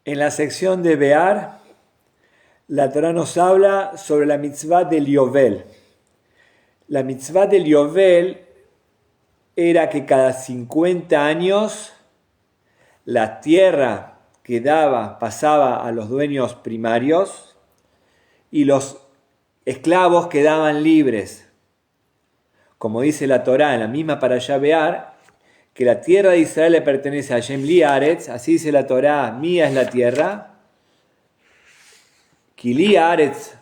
En la sección de Bear, la Torá nos habla sobre la mitzvah del Yovel. La mitzvah del Yovel era que cada 50 años la tierra pasaba a los dueños primarios y los esclavos quedaban libres. Como dice la Torá en la misma Parashá Bear, que la tierra de Israel le pertenece a Hashem Li Haaretz, así dice la Torá, mía es la tierra, Ki Li Haaretz.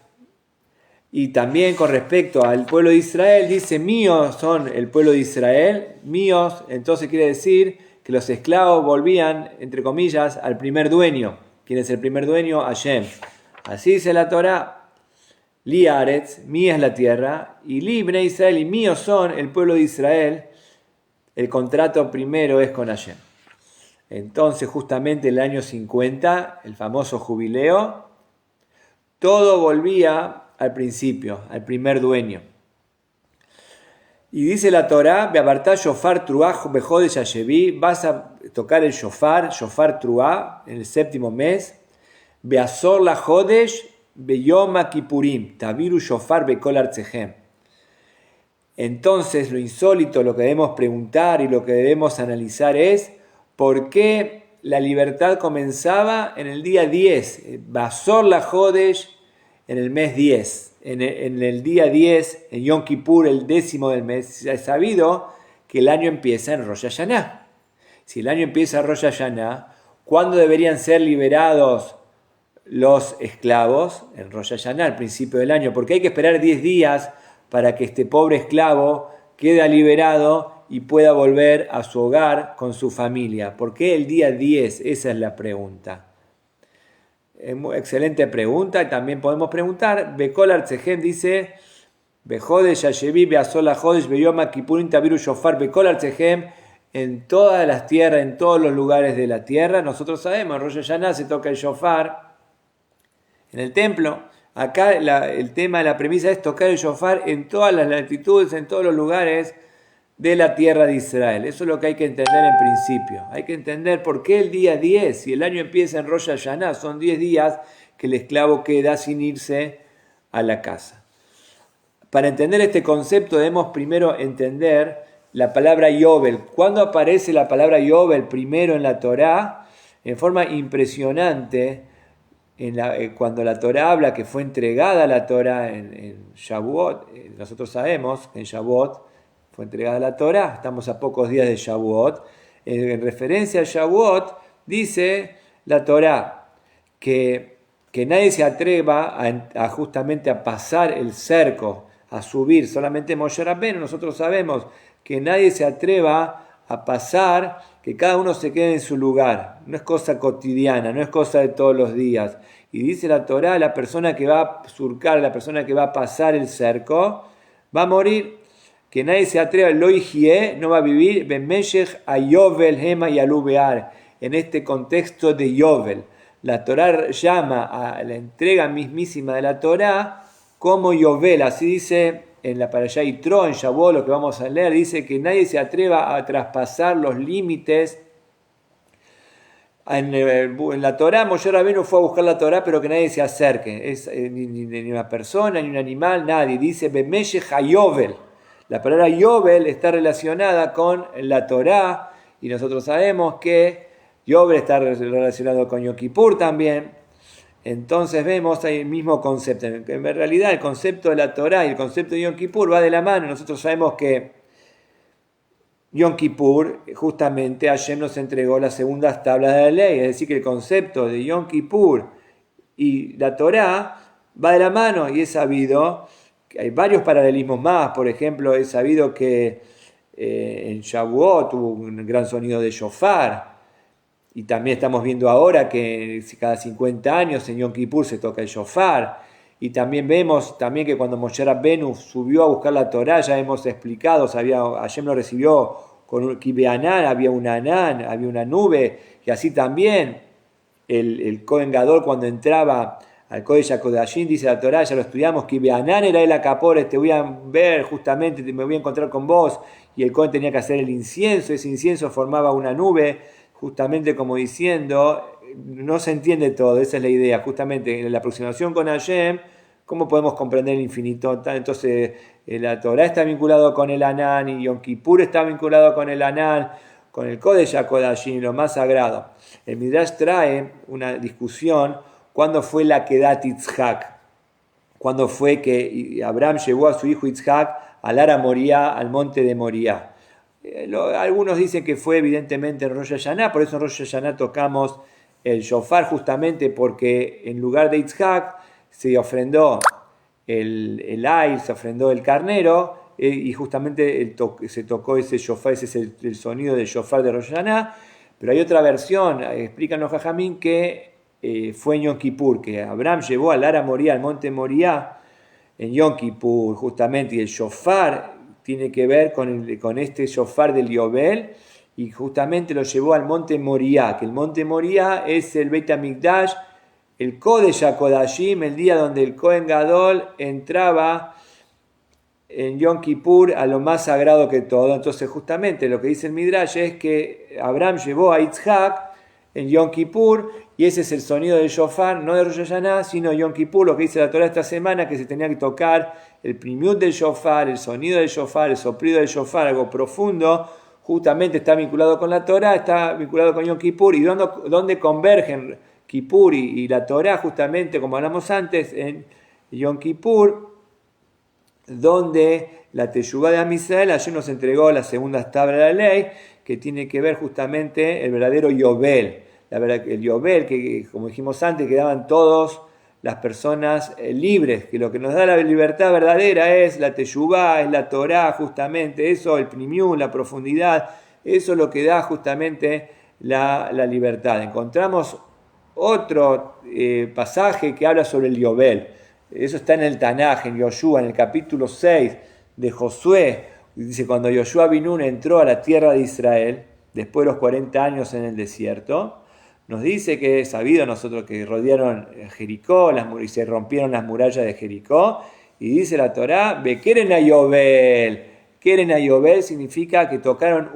Y también con respecto al pueblo de Israel, dice, míos son el pueblo de Israel, míos, entonces quiere decir que los esclavos volvían, entre comillas, al primer dueño. ¿Quién es el primer dueño? Hashem. Así dice la Torá, Li Haaretz, mía es la tierra, y Li Bnei Israel, y míos son el pueblo de Israel. El contrato primero es con Hashem. Entonces, justamente el año 50, el famoso jubileo, todo volvía al principio, al primer dueño. Y dice la Torá, Beabartá shofar truah bejodesh hashevi, vas a tocar el shofar truah, en el séptimo mes, Beazor la jodesh beyom kippurim, tabiru shofar bekol artzehem. Entonces, lo insólito, lo que debemos preguntar y lo que debemos analizar es ¿por qué la libertad comenzaba en el día 10? Basor la Jodesh en el mes 10. En el día 10, en Yom Kippur, el 10º del mes, es sabido que el año empieza en Rosh Hashanah. Si el año empieza en Rosh Hashanah, ¿cuándo deberían ser liberados los esclavos? En Rosh Hashanah, al principio del año, porque hay que esperar 10 días para que este pobre esclavo quede liberado y pueda volver a su hogar con su familia. ¿Por qué el día 10? Esa es la pregunta. Excelente pregunta. Y también podemos preguntar, Bekol Artzehem dice, Bejodesh Hashevi Beazola Jodesh Beyom Kippurim Tabiru Shofar Bekol Artzehem, en todas las tierras, en todos los lugares de la tierra. Nosotros sabemos, en Rosh Hashanah se toca el shofar en el templo. Acá el tema, la premisa es tocar el shofar en todas las latitudes, en todos los lugares de la tierra de Israel. Eso es lo que hay que entender en principio. Hay que entender por qué el día 10, si el año empieza en Rosh Hashanah, son 10 días que el esclavo queda sin irse a la casa. Para entender este concepto debemos primero entender la palabra Yovel. ¿Cuándo aparece la palabra Yovel primero en la Torá? En forma impresionante, cuando la Torá habla que fue entregada la Torá en Shavuot, nosotros sabemos que en Shavuot fue entregada la Torá, estamos a pocos días de Shavuot. En referencia a Shavuot, dice la Torá que nadie se atreva justamente a pasar el cerco, a subir, solamente Moshe Rabbeinu. Nosotros sabemos que nadie se atreva a pasar, que cada uno se quede en su lugar. No es cosa cotidiana, no es cosa de todos los días. Y dice la Torá, la persona que va a surcar, la persona que va a pasar el cerco, va a morir. Que nadie se atreva, lo higie, no va a vivir, bemeshech a Yovel hema y alubear. En este contexto de Yovel, la Torá llama a la entrega mismísima de la Torá como Yovel. Así dice en la Parashá Yitro, en Shavuot, lo que vamos a leer, dice que nadie se atreva a traspasar los límites. En la Torá, Moshe Rabbeinu fue a buscar la Torá, pero que nadie se acerque. Ni una persona, ni un animal, nadie. Dice bemeshech a Yovel. La palabra Yovel está relacionada con la Torá, y nosotros sabemos que Yovel está relacionado con Yom Kippur también. Entonces vemos ahí el mismo concepto. En realidad el concepto de la Torá y el concepto de Yom Kippur va de la mano. Nosotros sabemos que Yom Kippur, justamente Hashem nos entregó las segundas tablas de la ley. Es decir, que el concepto de Yom Kippur y la Torá va de la mano, y es sabido. Hay varios paralelismos más. Por ejemplo, es sabido que en Shavuot hubo un gran sonido de shofar, y también estamos viendo ahora que cada 50 años en Yom Kippur se toca el shofar, y también vemos que cuando Moshe Rabbeinu subió a buscar la Torá, ya hemos explicado, Hashem lo recibió con Kibeanán, había un anán, había una nube, y así también el Kohen Gadol cuando entraba al Kodesh HaKodashim, dice la Torá, ya lo estudiamos, que Beanán era el Acapores, te voy a ver justamente, me voy a encontrar con vos, y el Kohen tenía que hacer el incienso, ese incienso formaba una nube, justamente como diciendo, no se entiende todo, esa es la idea, justamente en la aproximación con Hashem, ¿cómo podemos comprender el infinito? Entonces, la Torah está vinculado con el Anán y Yom Kippur está vinculado con el Anán, con el Kodesh HaKodashim, lo más sagrado. El Midrash trae una discusión, ¿cuándo fue la Kedat Yitzhak? ¿Cuándo fue que Abraham llevó a su hijo Yitzhak al Ara Moriah, al monte de Moriah? Algunos dicen que fue evidentemente en Rosh Hashanah, por eso en Rosh Hashanah tocamos el shofar, justamente porque en lugar de Yitzhak se ofrendó el ayl, se ofrendó el carnero, y justamente se tocó ese shofar, ese es el sonido del shofar de Rosh Hashanah. Pero hay otra versión, explican los Jajamín, que fue en Yom Kippur, que Abraham llevó al Ara Moriah, al monte Moriah, en Yom Kippur, justamente, y el shofar tiene que ver con este shofar del Yobel, y justamente lo llevó al monte Moriah, que el monte Moriah es el Beit HaMikdash, el Kodesh HaKodashim, el día donde el Kohen Gadol entraba en Yom Kippur a lo más sagrado que todo. Entonces justamente lo que dice el Midrash es que Abraham llevó a Yitzhak en Yom Kippur, y ese es el sonido del shofar, no de Rosh Hashanah, sino Yom Kippur, lo que dice la Torah esta semana, que se tenía que tocar el primiut del shofar, el sonido del shofar, el soplido del shofar, algo profundo, justamente está vinculado con la Torah, está vinculado con Yom Kippur, y donde convergen Kippur y la Torah, justamente como hablamos antes, en Yom Kippur, donde la Teshuvá de Am Israel ayer nos entregó las segundas tablas de la ley, que tiene que ver justamente el verdadero Yobel. El Yobel, que como dijimos antes, quedaban todas las personas libres, que lo que nos da la libertad verdadera es la Teshuvá, es la Torá, justamente, eso, el Primium, la profundidad, eso es lo que da justamente la libertad. Encontramos otro pasaje que habla sobre el Yobel, eso está en el Tanaj, en Yoshua, en el capítulo 6 de Josué, dice, cuando Yoshua bin Nun entró a la tierra de Israel, después de los 40 años en el desierto, nos dice que es sabido nosotros que rodearon Jericó y se rompieron las murallas de Jericó, y dice la Torá, Bekeren a Yobel. Keren a Yobel significa que tocaron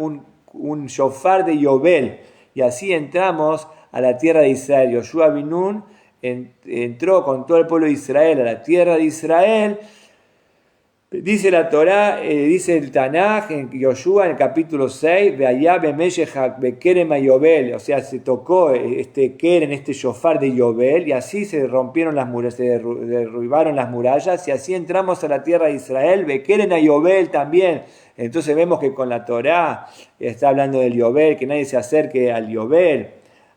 un shofar de Yobel, y así entramos a la tierra de Israel. Yoshua bin Nun entró con todo el pueblo de Israel a la tierra de Israel. Dice la Torá, dice el Tanaj en Yoshua en el capítulo 6, o sea, se tocó este keren, este shofar de Yobel, y así se rompieron las murallas, se derribaron las murallas, y así entramos a la tierra de Israel, Bekeren a Yobel también. Entonces vemos que con la Torá está hablando del Yobel, que nadie se acerque al Yobel,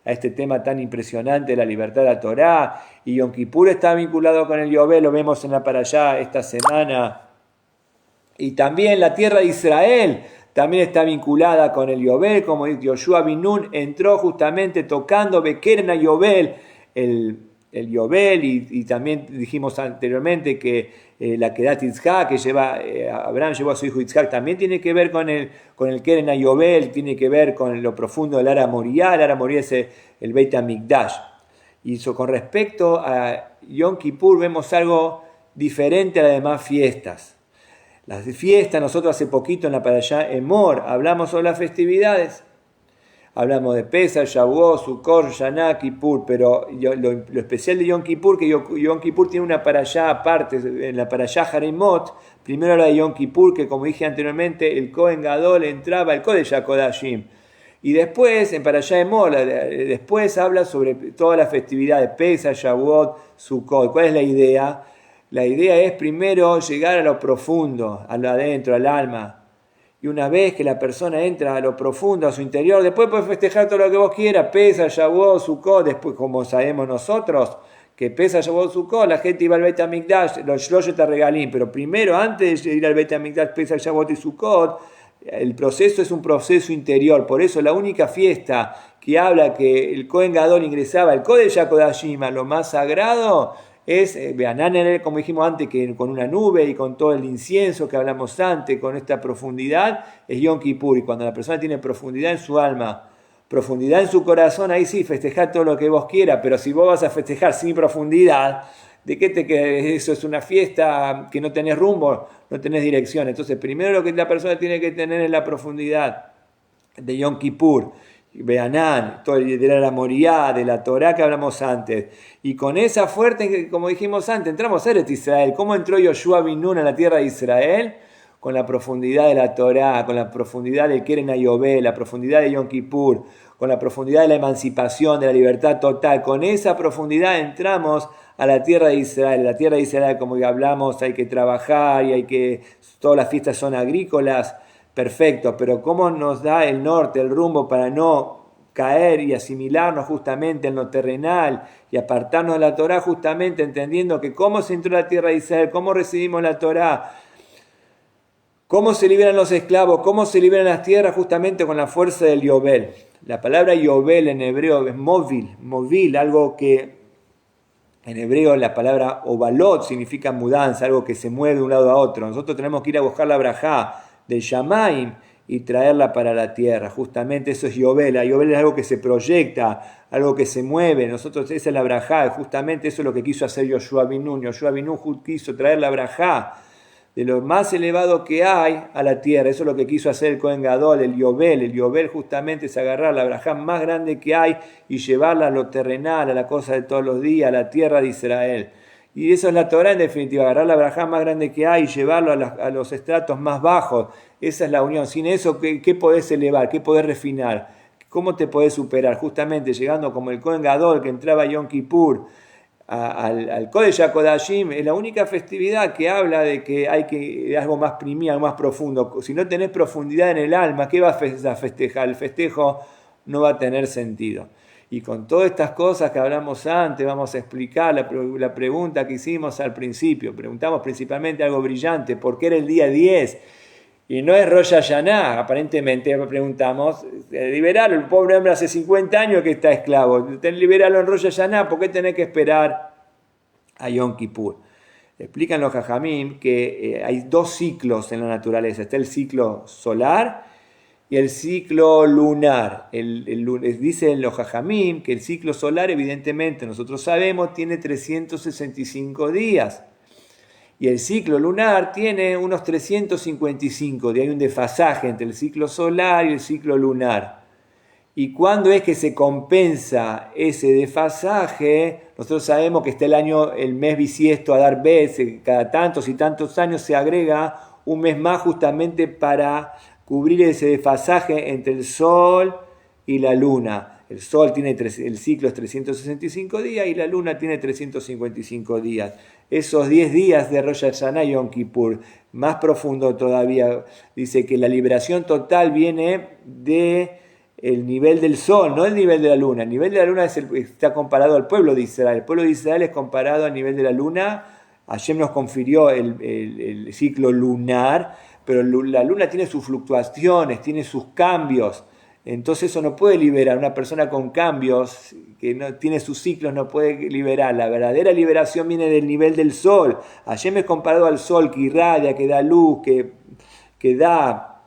a este tema tan impresionante de la libertad de la Torá, y Yom Kippur está vinculado con el Yobel, lo vemos en la Parashá esta semana. Y también la tierra de Israel también está vinculada con el Yobel, como Yoshua bin Nun entró justamente tocando Bekeren a Yobel, el Yobel, y también dijimos anteriormente que la Kedat Yitzhak, que Abraham llevó a su hijo Yitzhak, también tiene que ver con el Keren a Yobel, tiene que ver con lo profundo del Ara Moriah. El Ara Moriah es el Beit HaMikdash. Y con respecto a Yom Kippur vemos algo diferente a las demás fiestas. Las fiestas, nosotros hace poquito en la Parashá Emor hablamos sobre las festividades. Hablamos de Pesach, Shavuot, Sukkot, Shana, Kippur, pero lo especial de Yom Kippur, que Yom Kippur tiene una Parashá aparte, en la Parashá Haremot, primero habla de Yom Kippur, que como dije anteriormente, el Kohen Gadol entraba al Kodesh HaKodashim. Y después, en Parashá Emor, después habla sobre todas las festividades, Pesach, Shavuot, Sukkot. ¿Cuál es la idea? La idea es primero llegar a lo profundo, a lo adentro, al alma. Y una vez que la persona entra a lo profundo, a su interior, después puede festejar todo lo que vos quieras, Pesach, Shavuot, Sukkot, después como sabemos nosotros, que Pesach, Shavuot, Sukkot, la gente iba al Beit HaMikdash, los Shloshet HaRegalim, pero primero, antes de ir al Beit HaMikdash, Pesach, Shavuot y Sukkot, el proceso es un proceso interior. Por eso la única fiesta que habla que el Kohen Gadol ingresaba al Kodesh HaKodashim, a lo más sagrado, es Beanán, como dijimos antes, que con una nube y con todo el incienso que hablamos antes, con esta profundidad, es Yom Kippur. Y cuando la persona tiene profundidad en su alma, profundidad en su corazón, ahí sí, festejar todo lo que vos quieras, pero si vos vas a festejar sin profundidad, ¿de qué te queda? Eso es una fiesta que no tenés rumbo, no tenés dirección. Entonces, primero lo que la persona tiene que tener es la profundidad de Yom Kippur. Beanán, de la Moriá, de la Torá que hablamos antes. Y con esa fuerte, como dijimos antes, entramos a Eretz Israel. ¿Cómo entró Yoshua bin Nun a la tierra de Israel? Con la profundidad de la Torá, con la profundidad del Keren Hayobel, la profundidad de Yom Kippur, con la profundidad de la emancipación, de la libertad total. Con esa profundidad entramos a la tierra de Israel. La tierra de Israel, como ya hablamos, hay que trabajar y todas las fiestas son agrícolas. Perfecto, pero ¿cómo nos da el norte, el rumbo para no caer y asimilarnos justamente en lo terrenal y apartarnos de la Torá, justamente entendiendo que cómo se entró a la tierra de Israel, cómo recibimos la Torá, cómo se liberan los esclavos, cómo se liberan las tierras, justamente con la fuerza del Yobel? La palabra Yobel en hebreo es móvil, algo que en hebreo la palabra obalot significa mudanza, algo que se mueve de un lado a otro. Nosotros tenemos que ir a buscar la brajá del Shamaim y traerla para la tierra. Justamente eso es Yobel. Yobel es algo que se proyecta, algo que se mueve. Nosotros, esa es la brajá. Justamente eso es lo que quiso hacer Yoshua bin Nun. Yoshua bin Nun quiso traer la brajá de lo más elevado que hay a la tierra. Eso es lo que quiso hacer el Kohen Gadol, el Yobel. El Yobel justamente es agarrar la brajá más grande que hay y llevarla a lo terrenal, a la cosa de todos los días, a la tierra de Israel. Y eso es la Torá en definitiva, agarrar la brajá más grande que hay y llevarlo a los estratos más bajos. Esa es la unión. Sin eso, ¿qué podés elevar? ¿Qué podés refinar? ¿Cómo te podés superar? Justamente llegando como el Kohen Gadol que entraba a Yom Kippur, al Kodesh HaKodashim, es la única festividad que habla de que hay que algo más primial, algo más profundo. Si no tenés profundidad en el alma, ¿qué vas a festejar? El festejo no va a tener sentido. Y con todas estas cosas que hablamos antes, vamos a explicar la pregunta que hicimos al principio. Preguntamos principalmente algo brillante, ¿por qué era el día 10? Y no es Rosh Hashanah, aparentemente preguntamos, liberalo, el pobre hombre hace 50 años que está esclavo, liberalo en Rosh Hashanah, ¿por qué tenés que esperar a Yom Kippur? Explican los Jajamim que hay dos ciclos en la naturaleza, está el ciclo solar y el ciclo lunar. Dicen los Jajamim que el ciclo solar, evidentemente, nosotros sabemos, tiene 365 días. Y el ciclo lunar tiene unos 355 días. Hay un desfasaje entre el ciclo solar y el ciclo lunar. ¿Y cuándo es que se compensa ese desfasaje? Nosotros sabemos que está el mes bisiesto, Adar Bet, cada tantos y tantos años se agrega un mes más justamente para cubrir ese desfasaje entre el sol y la luna. El sol tiene el ciclo es 365 días y la luna tiene 355 días. Esos 10 días de Rosh Hashanah y Yom Kippur, más profundo todavía, dice que la liberación total viene del nivel del sol, no del nivel de la luna. El nivel de la luna está comparado al pueblo de Israel. El pueblo de Israel es comparado al nivel de la luna. Hashem nos confirió el ciclo lunar, pero la luna tiene sus fluctuaciones, tiene sus cambios. Entonces eso no puede liberar. Una persona con cambios, que no tiene sus ciclos, no puede liberar. La verdadera liberación viene del nivel del sol. Hashem es comparado al sol que irradia, que da luz, que da,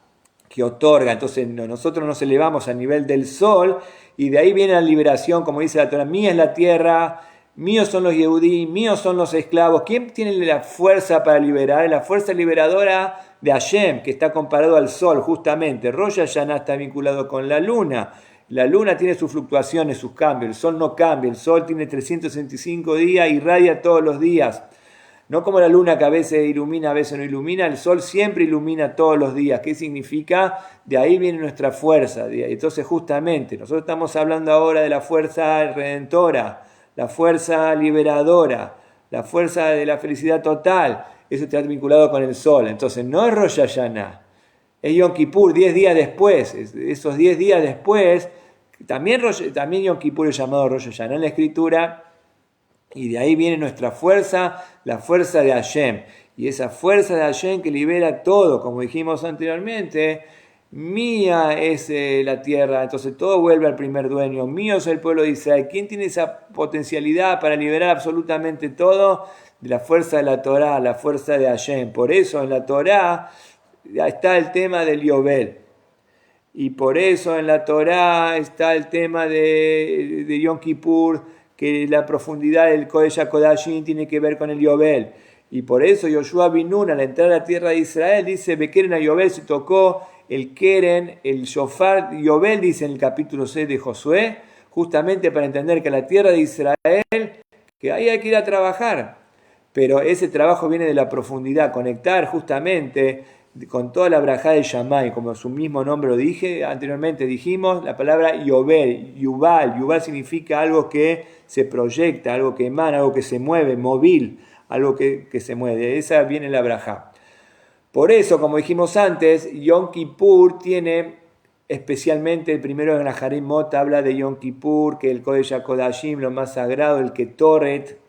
que otorga. Entonces nosotros nos elevamos al nivel del sol y de ahí viene la liberación, como dice la Torá, mía es la tierra, míos son los Yehudí, míos son los esclavos. ¿Quién tiene la fuerza para liberar? La fuerza liberadora de Hashem, que está comparado al sol, justamente. Rosh Hashanah está vinculado con la luna. La luna tiene sus fluctuaciones, sus cambios. El sol no cambia. El sol tiene 365 días, irradia todos los días. No como la luna que a veces ilumina, a veces no ilumina. El sol siempre ilumina todos los días. ¿Qué significa? De ahí viene nuestra fuerza. Entonces, justamente, nosotros estamos hablando ahora de la fuerza redentora, la fuerza liberadora, la fuerza de la felicidad total. Eso está vinculado con el sol. Entonces no es Rosh Hashanah, es Yom Kippur, 10 días después. Esos 10 días después, también Yom Kippur es llamado Rosh Hashanah en la escritura, y de ahí viene nuestra fuerza, la fuerza de Hashem. Y esa fuerza de Hashem que libera todo, como dijimos anteriormente, mía es la tierra, entonces todo vuelve al primer dueño, mío es el pueblo de Israel. ¿Quién tiene esa potencialidad para liberar absolutamente todo? De la fuerza de la Torá, la fuerza de Hashem. Por eso en la Torá está el tema del Yobel. Y por eso en la Torá está el tema de Yom Kippur, que la profundidad del Kodesh HaKodashim tiene que ver con el Yobel. Y por eso Yoshua bin Nun, al entrar a la tierra de Israel, dice, Bekeren a Yobel, se tocó el Keren, el Shofar Yobel, dice en el capítulo 6 de Josué, justamente para entender que la tierra de Israel, que ahí hay que ir a trabajar, pero ese trabajo viene de la profundidad, conectar justamente con toda la brajá de Shammai, como su mismo nombre lo dije, anteriormente dijimos la palabra Yobel, Yubal significa algo que se proyecta, algo que emana, algo que se mueve, móvil, algo que se mueve, esa viene la brajá. Por eso, como dijimos antes, Yom Kippur tiene, especialmente el primero en la Harimot habla de Yom Kippur, que el Kodesh HaKodashim, lo más sagrado, el Ketoret,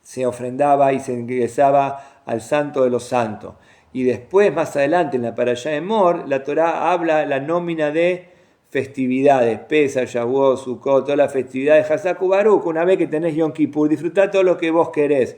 se ofrendaba y se ingresaba al santo de los santos. Y después, más adelante, en la Parashá de Emor, la Torá habla la nómina de festividades, Pesach, Shavuot, Sukkot, todas las festividades, Hazak Baruch, una vez que tenés Yom Kippur, disfrutá todo lo que vos querés.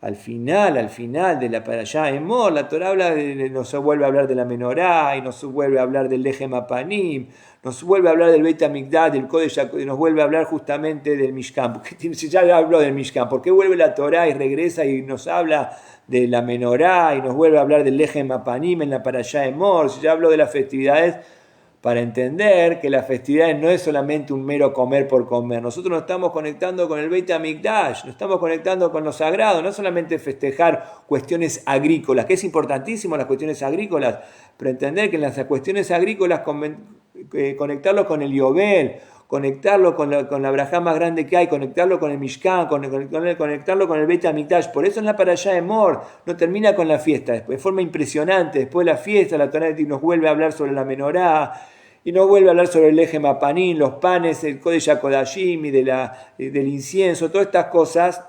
Al final de la Parashá de Emor, la Torá nos vuelve a hablar de la menorá, y nos vuelve a hablar del Lechem Apanim, nos vuelve a hablar del Beit HaMikdash, del Kodesh, y nos vuelve a hablar justamente del Mishkan. Si ya habló del Mishkan, ¿por qué vuelve la Torá y regresa y nos habla de la menorá y nos vuelve a hablar del Lechem Apanim en la Parashá de Emor? Si ya habló de las festividades, para entender que las festividades no es solamente un mero comer por comer. Nosotros nos estamos conectando con el Beit HaMikdash, nos estamos conectando con lo sagrado, no solamente festejar cuestiones agrícolas, que es importantísimo las cuestiones agrícolas, pero entender que en las cuestiones agrícolas conectarlo con el Yobel, conectarlo con la brajá más grande que hay, conectarlo con el Mishkan, conectarlo con el Beit HaMikdash. Por eso en la Parashá de Emor no termina con la fiesta, de forma impresionante. Después de la fiesta, la Torá nos vuelve a hablar sobre la menorá, y nos vuelve a hablar sobre el Lechem Apanim, los panes, el Kodesh HaKodashim y del incienso, todas estas cosas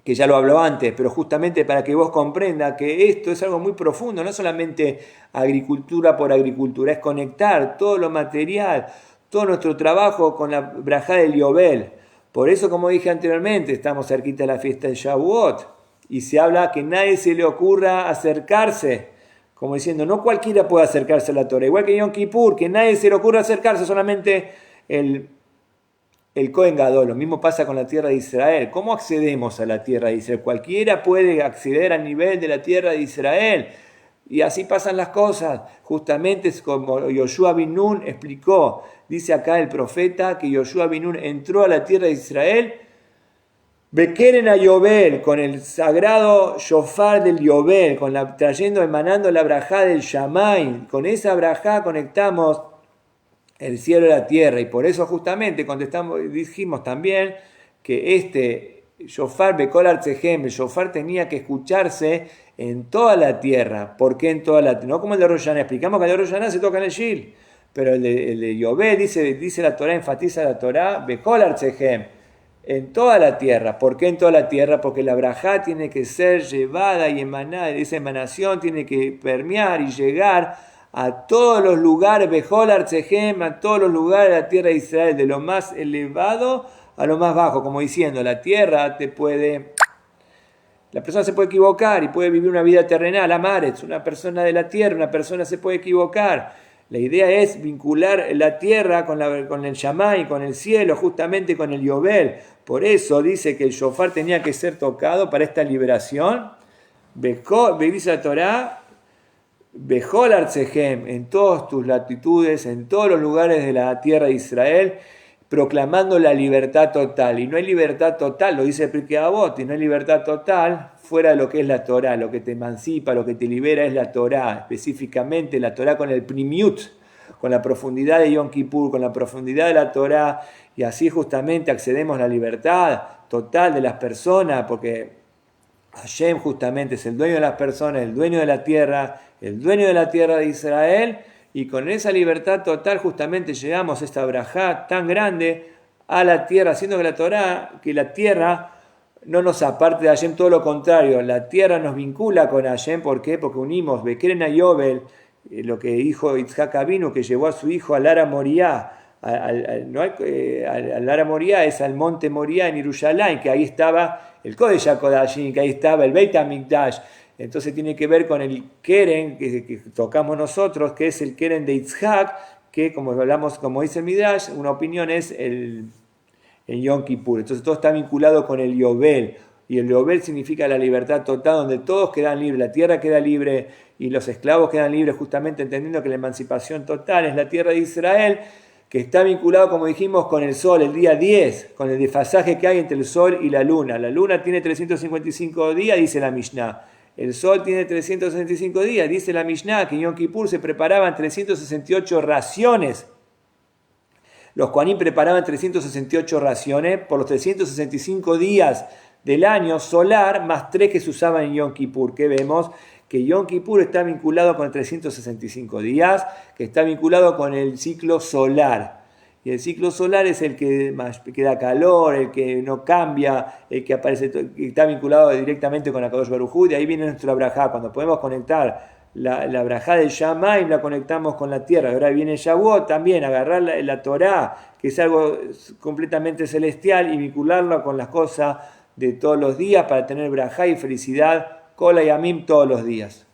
que ya lo habló antes, pero justamente para que vos comprendas que esto es algo muy profundo, no solamente agricultura por agricultura, es conectar todo lo material, todo nuestro trabajo con la brajá del Yobel. Por eso, como dije anteriormente, estamos cerquita de la fiesta de Shavuot, y se habla que nadie se le ocurra acercarse, como diciendo, no cualquiera puede acercarse a la Torah, igual que Yom Kippur, que nadie se le ocurra acercarse, solamente el Kohen Gadol. Lo mismo pasa con la tierra de Israel. ¿Cómo accedemos a la tierra de Israel? Cualquiera puede acceder al nivel de la tierra de Israel. Y así pasan las cosas. Justamente es como Yoshua bin Nun explicó. Dice acá el profeta que Yoshua bin Nun entró a la tierra de Israel Bekeren a Yobel, con el sagrado shofar del Yobel, emanando la brajá del Shammai. Con esa brajá conectamos el cielo y la tierra. Y por eso justamente dijimos también que este shofar Bekol Artzejem, el shofar tenía que escucharse en toda la tierra. ¿Por qué en toda la tierra? No como el de Rosh Hashanah. Explicamos que el de Rosh Hashanah se toca en el Shil. Pero el de Yobel, dice la Torá, enfatiza la Torá, Bekol Artzejem, en toda la tierra. ¿Por qué en toda la tierra? Porque la brajá tiene que ser llevada y emanada, esa emanación tiene que permear y llegar a todos los lugares, Bejol Artzejem, a todos los lugares de la tierra de Israel, de lo más elevado a lo más bajo, como diciendo, la persona se puede equivocar y puede vivir una vida terrenal, amaretz, una persona de la tierra, una persona se puede equivocar. La idea es vincular la tierra con el Shammai, con el cielo, justamente con el Yobel. Por eso dice que el shofar tenía que ser tocado para esta liberación. Dice la Torá, Bejol Artzejem, en todas tus latitudes, en todos los lugares de la tierra de Israel, proclamando la libertad total. Y no hay libertad total, lo dice Pirkei Avot, y no hay libertad total fuera de lo que es la Torá. Lo que te emancipa, lo que te libera es la Torá, específicamente la Torá con el primiut, con la profundidad de Yom Kippur, con la profundidad de la Torá, y así justamente accedemos a la libertad total de las personas, porque Hashem justamente es el dueño de las personas, el dueño de la tierra de Israel, y con esa libertad total justamente llegamos a esta brajá tan grande a la tierra, haciendo que la tierra no nos aparte de Hashem, todo lo contrario, la tierra nos vincula con Hashem. ¿Por qué? Porque unimos Bekeren a Yobel, lo que dijo Yitzhak Avinu, que llevó a su hijo al Ara Moriah, al Ara Moriah es al monte Moriah en Yerushalayim, que ahí estaba el Kodesh HaKodashim, que ahí estaba el Beit HaMikdash. Entonces tiene que ver con el Keren que tocamos nosotros, que es el Keren de Yitzhak, que como hablamos, como dice el Midrash, una opinión es el Yom Kippur. Entonces todo está vinculado con el Yobel. y el Yovel significa la libertad total, donde todos quedan libres, la tierra queda libre y los esclavos quedan libres, justamente entendiendo que la emancipación total es la tierra de Israel, que está vinculado, como dijimos, con el sol, el día 10, con el desfasaje que hay entre el sol y la luna. La luna tiene 355 días, dice la Mishnah. El sol tiene 365 días, dice la Mishnah, que en Yom Kippur se preparaban 368 raciones. Los Kohanim preparaban 368 raciones por los 365 días del año solar, más 3 que se usaban en Yom Kippur, que vemos que Yom Kippur está vinculado con 365 días, que está vinculado con el ciclo solar. Y el ciclo solar es el que da calor, el que no cambia, el que aparece, que está vinculado directamente con Akadosh Baruj Hu. De ahí viene nuestra brajá. Cuando podemos conectar la brajá del Shamayim, la conectamos con la tierra. Ahora viene Shavuot también, agarrar la Torá, que es algo completamente celestial, y vincularla con las cosas de todos los días para tener brajá y felicidad, Kol Hayamim, todos los días.